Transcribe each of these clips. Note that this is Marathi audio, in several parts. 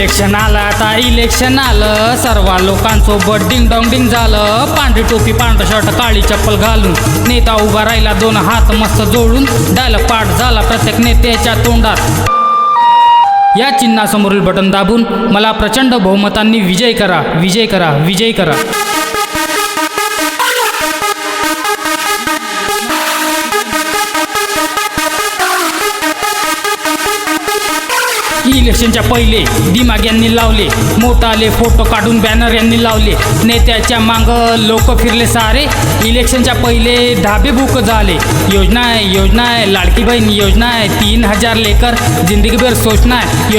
इलेक्शन आलं, आता इलेक्शन आलं, सर्व लोकांसोबत डिंग डॉंग डिंग झालं. पांढरी टोपी पांढरा शर्ट काळी चप्पल घालून नेता उभा राहिला, दोन हात मस्त जोडून. डायलॉग पाठ झाला प्रत्येक नेत्याच्या तोंडात. या चिन्हासमोरील बटन दाबून मला प्रचंड बहुमतांनी विजय करा, विजय करा, विजय करा. इलेक्शनच्या पहिले दिमाग यांनी लावले, मोठाले फोटो काढून बॅनर यांनी लावले. नेत्याच्या मांग लोक फिरले सारे. इलेक्शनच्या पहिले धाबे बुक झाले. योजना आहे लाडकी बहीण योजना आहे, 3000 लेकर जिंदगीभर सोचना है.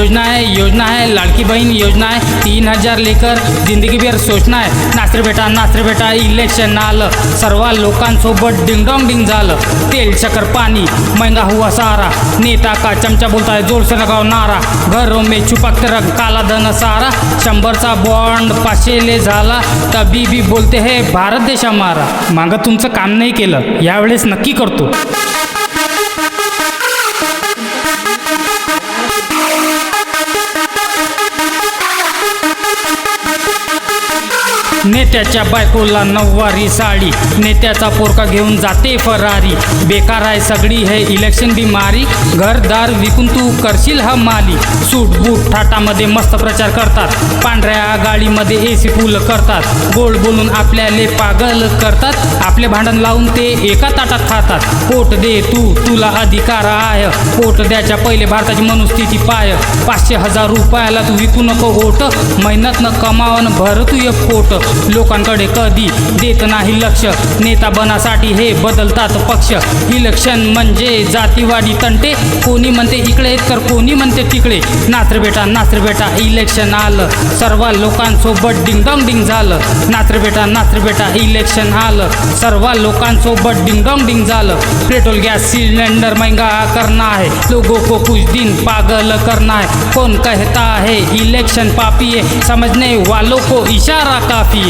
योजना है लाडकी बहीण योजना आहे, 3000 लेकर जिंदगीभर सोचना है. नाच रे बेटा इलेक्शन आलं, सर्व लोकांसोबत डिंगडॉंग डिंग झालं. तेल शक्कर पानी महंगा हुआ सारा, नेता का चमचा बोलता है जोर से लगाओ नारा. घरों में छुपक रंग काला धन सारा. 100चा बॉन्ड 500 झाला, तभी भी बोलते है भारत देश हमारा. मागं तुमचं काम नाही केलं, यावेळेस नक्की करतो. नेत्याच्या बायकोला नऊवारी साडी, नेत्याचा पोरका घेऊन जाते फरारी. बेकार आहे सगळी है इलेक्शन बिमारी, घरदार विकून तू करशील हमाली. सूट बूट थाटामध्ये मस्त प्रचार करतात, पांढऱ्या गाडीमध्ये AC फुल करतात. गोड बोलून आपल्याले पागल करतात, आपले भांडण लावून ते एका ताटात खातात. पोट दे तुला अधिकार आहे, पोट द्याच्या पहिले भारताची मनस्थिती पाय. 500,000 रुपयाला तू विकू नको ओट, मेहनत न कमावन भर तू एक पोट. लोकांकडे कधी देत नाही लक्ष, नेता बनासाठी हे बदलतात पक्ष. इलेक्शन म्हणजे जातीवादी तंटे, कोणी म्हणते इकडे तर कोणी म्हणते तिकडे. नाच रे बेटा इलेक्शन आलं, सर्व लोकांसोबत डिंगडॉंग डिंग झालं. नाच रे बेटा इलेक्शन आलं, सर्व लोकांसोबत डिंगडॉंग डिंग झालं. पेट्रोल गैस सिलेंडर महंगा करना है, लोगों को कुछ दिन पागल करना है. कौन कहता है इलेक्शन पापी है, समझने वालों को इशारा काफी है.